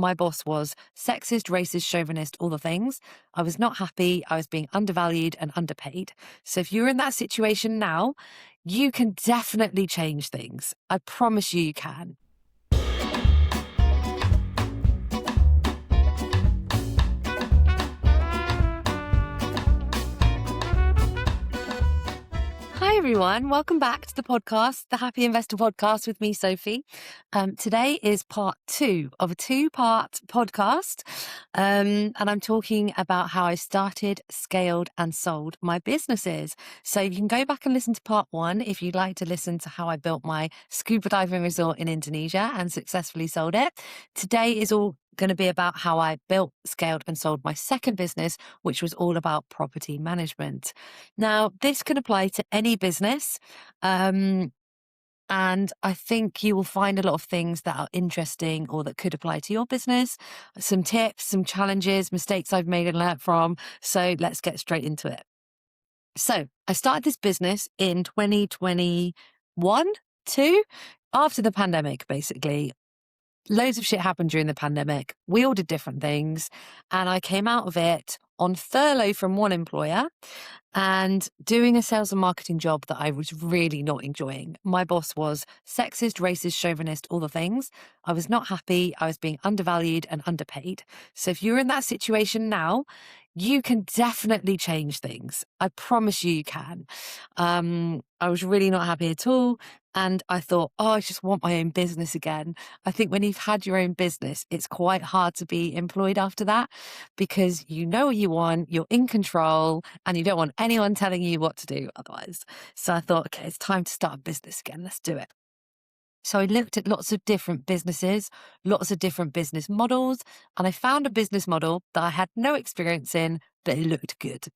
My boss was sexist, racist, chauvinist, all the things. I was not happy. I was being undervalued and underpaid. So if you're in that situation now, you can definitely change things. I promise you can. Hi, everyone. Welcome back to the podcast, the Happy Investor Podcast with me, Sophie. Today is part 2 of a 2-part podcast. And I'm talking about how I started, scaled, and sold my businesses. So you can go back and listen to part 1 if you'd like to listen to how I built my scuba diving resort in Indonesia and successfully sold it. Today is all going to be about how I built, scaled, and sold my second business, which was all about property management. Now, this can apply to any business. And I think you will find a lot of things that are interesting or that could apply to your business, some tips, some challenges, mistakes I've made and learnt from. So let's get straight into it. So I started this business in 2021, 2, after the pandemic, basically. Loads of shit happened during the pandemic. We all did different things. And I came out of it on furlough from one employer and doing a sales and marketing job that I was really not enjoying. My boss was sexist, racist, chauvinist, all the things. I was not happy. I was being undervalued and underpaid. So if you're in that situation now, you can definitely change things. I promise you can. I was really not happy at all. And I thought, I just want my own business again. I think when you've had your own business, it's quite hard to be employed after that because you know what you want, you're in control, and you don't want anyone telling you what to do otherwise. So I thought, okay, it's time to start a business again. Let's do it. So I looked at lots of different businesses, lots of different business models, and I found a business model that I had no experience in, but it looked good.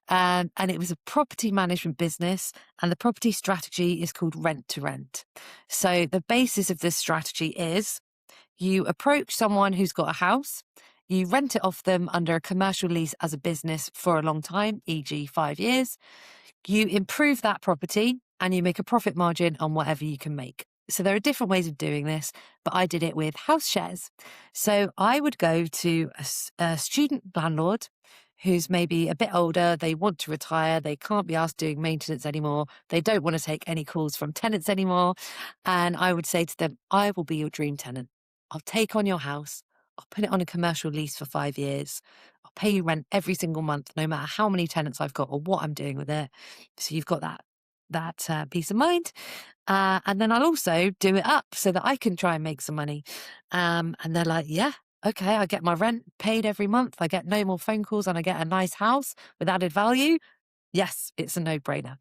And it was a property management business, and the property strategy is called rent to rent. So the basis of this strategy is you approach someone who's got a house, you rent it off them under a commercial lease as a business for a long time, e.g. 5 years. You improve that property and you make a profit margin on whatever you can make. So there are different ways of doing this, but I did it with house shares. So I would go to a student landlord who's maybe a bit older, they want to retire, they can't be asked doing maintenance anymore, they don't want to take any calls from tenants anymore. And I would say to them, I will be your dream tenant. I'll take on your house, I'll put it on a commercial lease for 5 years, I'll pay you rent every single month, no matter how many tenants I've got or what I'm doing with it. So you've got that peace of mind. And then I'll also do it up so that I can try and make some money. And they're like, yeah, okay, I get my rent paid every month. I get no more phone calls and I get a nice house with added value. Yes, it's a no-brainer.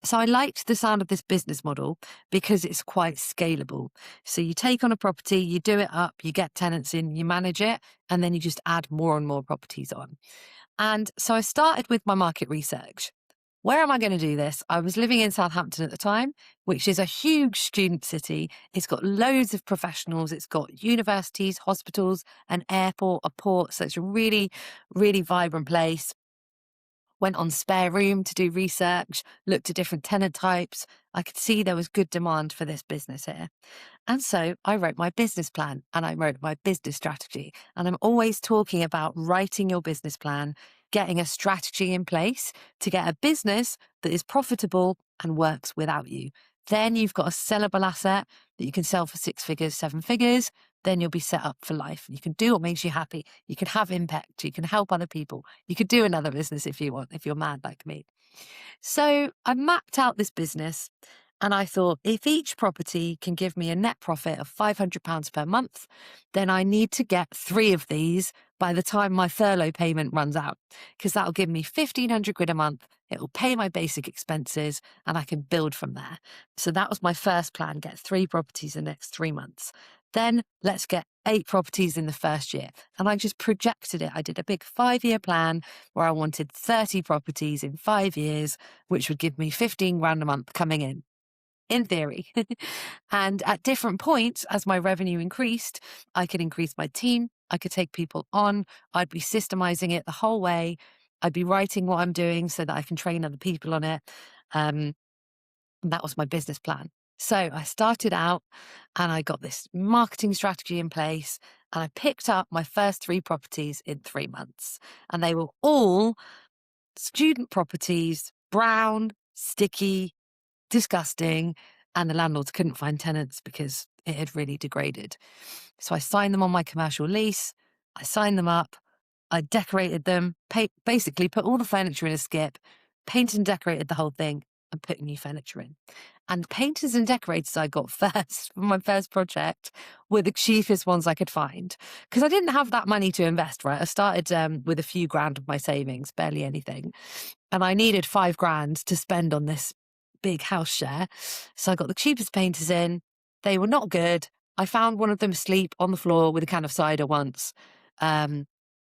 So I liked the sound of this business model because it's quite scalable. So you take on a property, you do it up, you get tenants in, you manage it, and then you just add more and more properties on. And so I started with my market research. Where am I going to do this? I was living in Southampton at the time, which is a huge student city. It's got loads of professionals. It's got universities, hospitals, an airport, a port. So it's a really, really vibrant place. Went on Spare Room to do research, looked at different tenant types. I could see there was good demand for this business here. And so I wrote my business plan and I wrote my business strategy. And I'm always talking about writing your business plan, getting a strategy in place to get a business that is profitable and works without you. Then you've got a sellable asset that you can sell for 6 figures, 7 figures. Then you'll be set up for life. You can do what makes you happy. You can have impact. You can help other people. You could do another business if you want, if you're mad like me. So I mapped out this business and I thought if each property can give me a net profit of £500 per month, then I need to get 3 of these by the time my furlough payment runs out, because that'll give me 1,500 quid a month. It will pay my basic expenses and I can build from there. So that was my first plan, get 3 properties in the next 3 months. Then let's get 8 properties in the first year. And I just projected it. I did a big 5-year plan where I wanted 30 properties in 5 years, which would give me 15 grand a month coming in theory. And at different points, as my revenue increased, I could increase my team. I could take people on. I'd be systemizing it the whole way. I'd be writing what I'm doing so that I can train other people on it. And that was my business plan. So I started out and I got this marketing strategy in place And I picked up my first 3 properties in 3 months. And they were all student properties, brown, sticky, disgusting, and the landlords couldn't find tenants because it had really degraded. So I signed them on my commercial lease. I signed them up. I decorated them, basically put all the furniture in a skip, painted and decorated the whole thing, and put new furniture in. And painters and decorators I got first for my first project were the cheapest ones I could find because I didn't have that money to invest, right? I started with a few grand of my savings, barely anything. And I needed 5 grand to spend on this big house share. So I got the cheapest painters in. They were not good. I found one of them asleep on the floor with a can of cider once.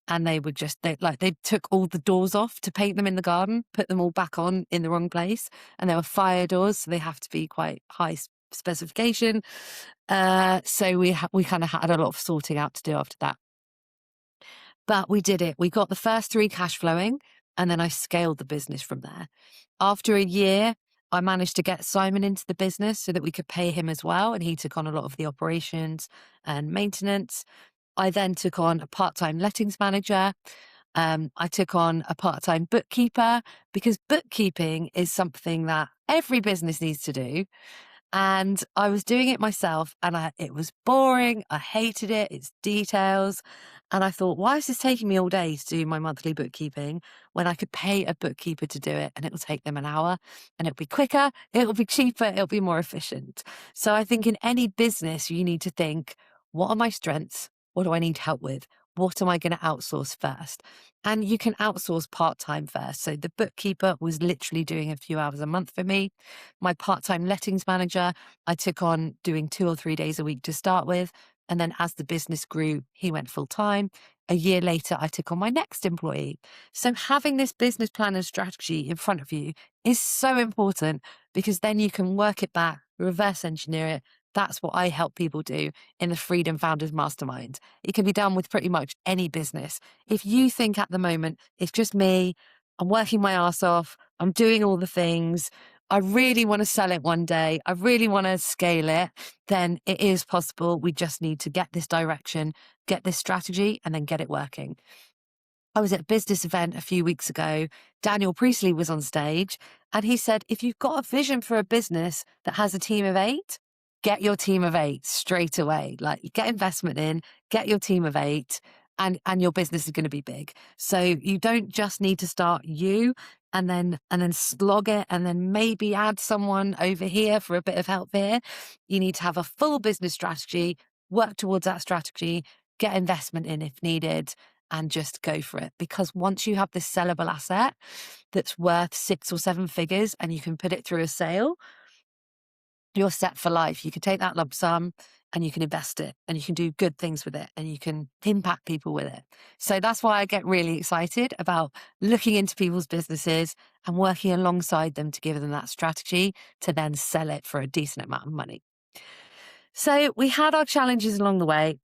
And they were they took all the doors off to paint them in the garden, put them all back on in the wrong place. And they were fire doors, so they have to be quite high specification. So we kind of had a lot of sorting out to do after that. But we did it. We got the first 3 cash flowing, and then I scaled the business from there. After a year, I managed to get Simon into the business so that we could pay him as well, and he took on a lot of the operations and maintenance. I then took on a part-time lettings manager. I took on a part-time bookkeeper because bookkeeping is something that every business needs to do. And I was doing it myself and it was boring. I hated it. It's details. And I thought, why is this taking me all day to do my monthly bookkeeping when I could pay a bookkeeper to do it and it will take them an hour and it'll be quicker, it'll be cheaper, it'll be more efficient. So I think in any business, you need to think, what are my strengths? What do I need help with? What am I going to outsource first? And you can outsource part-time first. So the bookkeeper was literally doing a few hours a month for me. My part-time lettings manager, I took on doing 2 or 3 days a week to start with. And then as the business grew, he went full-time. A year later, I took on my next employee. So having this business plan and strategy in front of you is so important because then you can work it back, reverse engineer it. That's what I help people do in the Freedom Founders Mastermind. It can be done with pretty much any business. If you think at the moment, it's just me, I'm working my ass off, I'm doing all the things, I really want to sell it one day, I really want to scale it, then it is possible. We just need to get this direction, get this strategy, and then get it working. I was at a business event a few weeks ago. Daniel Priestley was on stage and he said, if you've got a vision for a business that has a team of 8, get your team of 8 straight away. Like get investment in, get your team of 8 and your business is going to be big. So you don't just need to start you and then slog it and then maybe add someone over here for a bit of help here. You need to have a full business strategy, work towards that strategy, get investment in if needed, and just go for it. Because once you have this sellable asset that's worth 6 or 7 figures and you can put it through a sale, you're set for life. You can take that lump sum and you can invest it and you can do good things with it and you can impact people with it. So that's why I get really excited about looking into people's businesses and working alongside them to give them that strategy to then sell it for a decent amount of money. So we had our challenges along the way.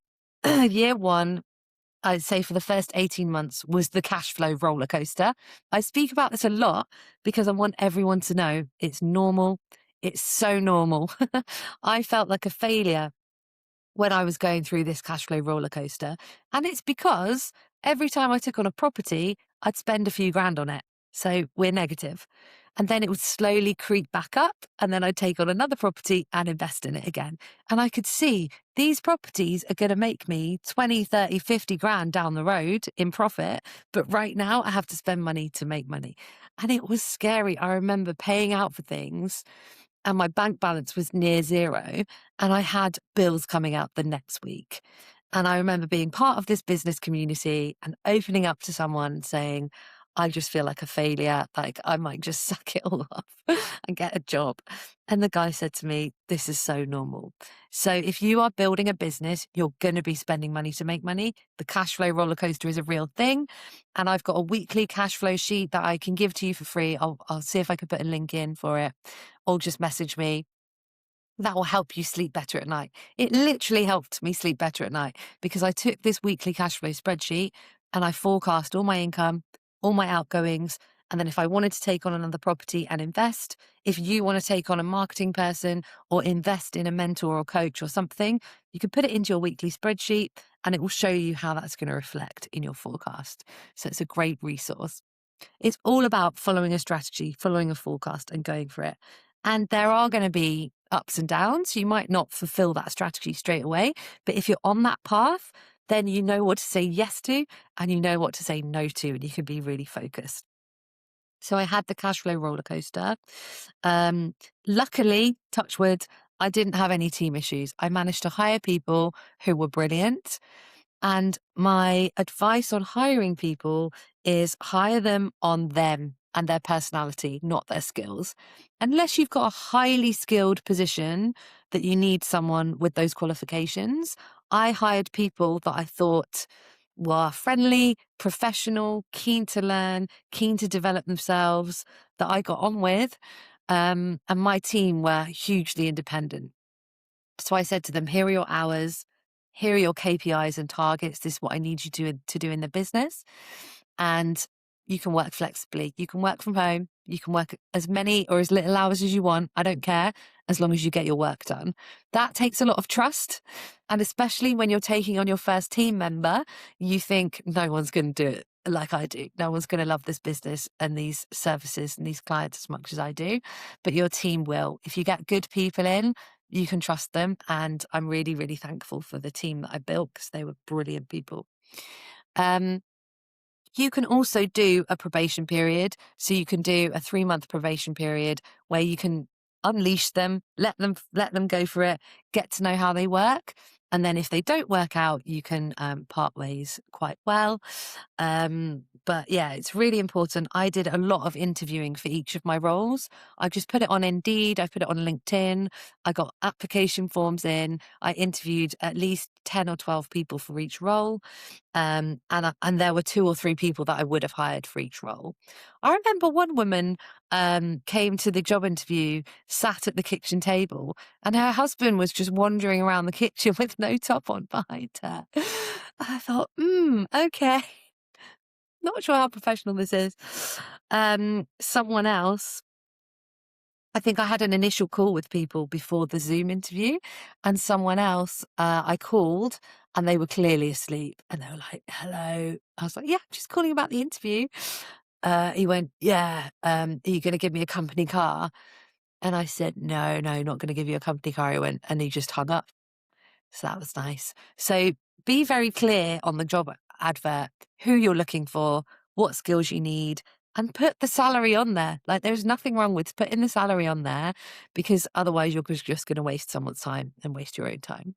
Year 1, I'd say for the first 18 months was the cash flow roller coaster. I speak about this a lot because I want everyone to know it's normal. It's so normal. I felt like a failure when I was going through this cash flow roller coaster. And it's because every time I took on a property, I'd spend a few grand on it. So we're negative. And then it would slowly creep back up. And then I'd take on another property and invest in it again. And I could see these properties are going to make me 20, 30, 50 grand down the road in profit. But right now I have to spend money to make money. And it was scary. I remember paying out for things and my bank balance was near zero and I had bills coming out the next week. And I remember being part of this business community and opening up to someone and saying, I just feel like a failure. Like I might just suck it all up and get a job. And the guy said to me, this is so normal. So if you are building a business, you're going to be spending money to make money. The cash flow roller coaster is a real thing. And I've got a weekly cash flow sheet that I can give to you for free. I'll see if I can put a link in for it or just message me. That will help you sleep better at night. It literally helped me sleep better at night because I took this weekly cash flow spreadsheet and I forecast all my income, all my outgoings. And then if I wanted to take on another property and invest, if you want to take on a marketing person or invest in a mentor or coach or something, you can put it into your weekly spreadsheet and it will show you how that's going to reflect in your forecast. So it's a great resource. It's all about following a strategy, following a forecast, and going for it. And there are going to be ups and downs. You might not fulfill that strategy straight away, but if you're on that path, then you know what to say yes to and you know what to say no to, and you can be really focused. So I had the cash flow roller coaster. Luckily, touch wood, I didn't have any team issues. I managed to hire people who were brilliant. And my advice on hiring people is hire them on them and their personality, not their skills. Unless you've got a highly skilled position that you need someone with those qualifications, I hired people that I thought were friendly, professional, keen to learn, keen to develop themselves, that I got on with. And my team were hugely independent. So I said to them, here are your hours, here are your KPIs and targets. This is what I need you to do in the business. And you can work flexibly. You can work from home. You can work as many or as little hours as you want. I don't care, as long as you get your work done. That takes a lot of trust. And especially when you're taking on your first team member, you think no one's going to do it like I do. No one's going to love this business and these services and these clients as much as I do. But your team will. If you get good people in, you can trust them. And I'm really, really thankful for the team that I built because they were brilliant people. You can also do a probation period. So you can do a 3-month probation period where you can unleash them, let them go for it, get to know how they work. And then if they don't work out, you can part ways quite well. But yeah, it's really important. I did a lot of interviewing for each of my roles. I just put it on Indeed. I put it on LinkedIn. I got application forms in. I interviewed at least 10 or 12 people for each role. And there were 2 or 3 people that I would have hired for each role. I remember one woman came to the job interview, sat at the kitchen table, and her husband was just wandering around the kitchen with no top on behind her. I thought, okay. Not sure how professional this is. Someone else, I think I had an initial call with people before the Zoom interview, and someone else I called and they were clearly asleep and they were like, hello. I was like, yeah, I'm just calling about the interview. He went, yeah, are you going to give me a company car? And I said, no, not going to give you a company car. He went, and he just hung up. So that was nice. So be very clear on the job advert, who you're looking for, what skills you need, and put the salary on there. Like there's nothing wrong with putting the salary on there because otherwise you're just going to waste someone's time and waste your own time.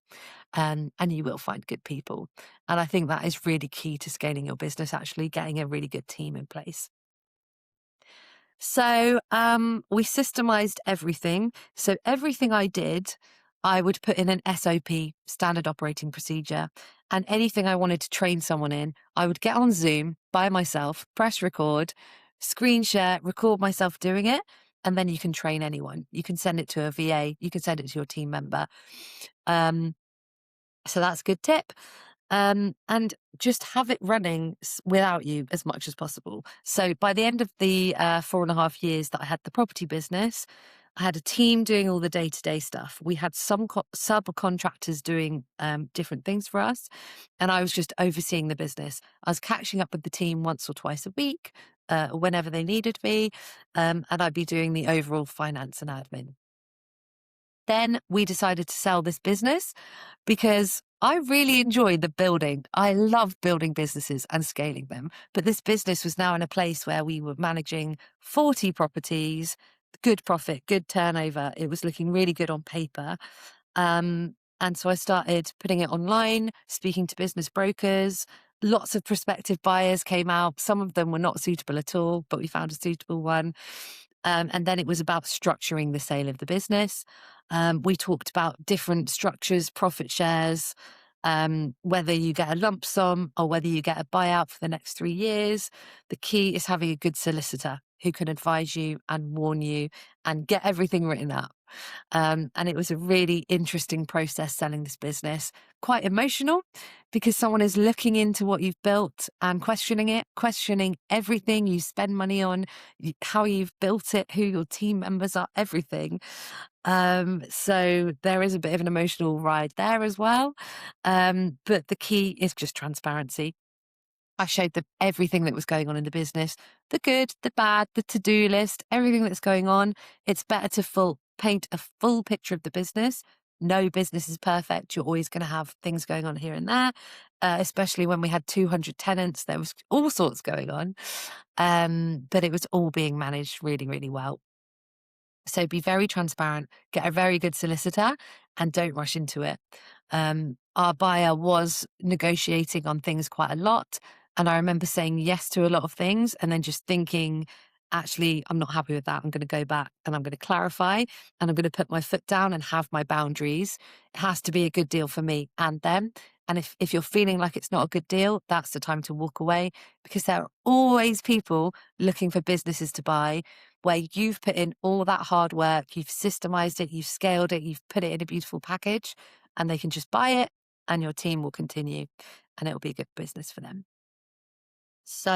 And you will find good people. And I think that is really key to scaling your business, actually getting a really good team in place. So we systemized everything. So everything I did, I would put in an SOP, standard operating procedure. And anything I wanted to train someone in, I would get on Zoom by myself, press record, screen share, record myself doing it. And then you can train anyone. You can send it to a VA. You can send it to your team member. So that's a good tip. And just have it running without you as much as possible. So by the end of the 4.5 years that I had the property business, I had a team doing all the day-to-day stuff. We had some subcontractors doing different things for us, and I was just overseeing the business. I was catching up with the team once or twice a week, whenever they needed me, and I'd be doing the overall finance and admin. Then we decided to sell this business because I really enjoyed the building. I love building businesses and scaling them. But this business was now in a place where we were managing 40 properties, good profit, good turnover. It was looking really good on paper. And so I started putting it online, speaking to business brokers. Lots of prospective buyers came out. Some of them were not suitable at all, but we found a suitable one. And then it was about structuring the sale of the business. We talked about different structures, profit shares, whether you get a lump sum or whether you get a buyout for the next 3 years. The key is having a good solicitor who can advise you and warn you and get everything written up. And it was a really interesting process selling this business, quite emotional because someone is looking into what you've built and questioning it, questioning everything you spend money on, how you've built it, who your team members are, everything. So there is a bit of an emotional ride there as well. But the key is just transparency. I showed them everything that was going on in the business, the good, the bad, the to-do list, everything that's going on. It's better to paint a full picture of the business. No business is perfect. You're always going to have things going on here and there, especially when we had 200 tenants. There was all sorts going on, but it was all being managed really, really well. So be very transparent, get a very good solicitor, and don't rush into it. Our buyer was negotiating on things quite a lot. And I remember saying yes to a lot of things and then just thinking, actually, I'm not happy with that. I'm going to go back and I'm going to clarify and I'm going to put my foot down and have my boundaries. It has to be a good deal for me and them. And if you're feeling like it's not a good deal, that's the time to walk away because there are always people looking for businesses to buy where you've put in all that hard work, you've systemized it, you've scaled it, you've put it in a beautiful package, and they can just buy it and your team will continue and it'll be a good business for them. So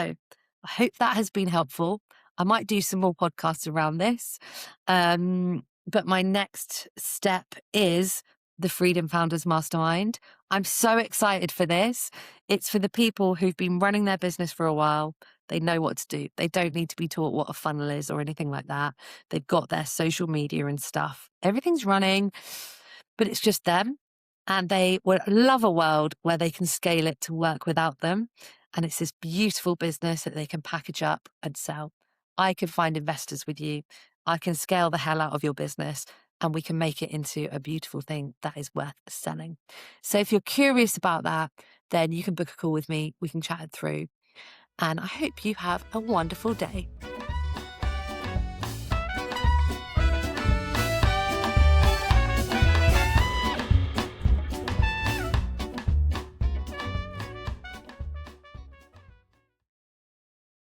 I hope that has been helpful. I might do some more podcasts around this. But my next step is the Freedom Founders Mastermind. I'm so excited for this. It's for the people who've been running their business for a while. They know what to do. They don't need to be taught what a funnel is or anything like that. They've got their social media and stuff. Everything's running, but it's just them. And they would love a world where they can scale it to work without them. And it's this beautiful business that they can package up and sell. I can find investors with you. I can scale the hell out of your business and we can make it into a beautiful thing that is worth selling. So if you're curious about that, then you can book a call with me. We can chat it through. And I hope you have a wonderful day.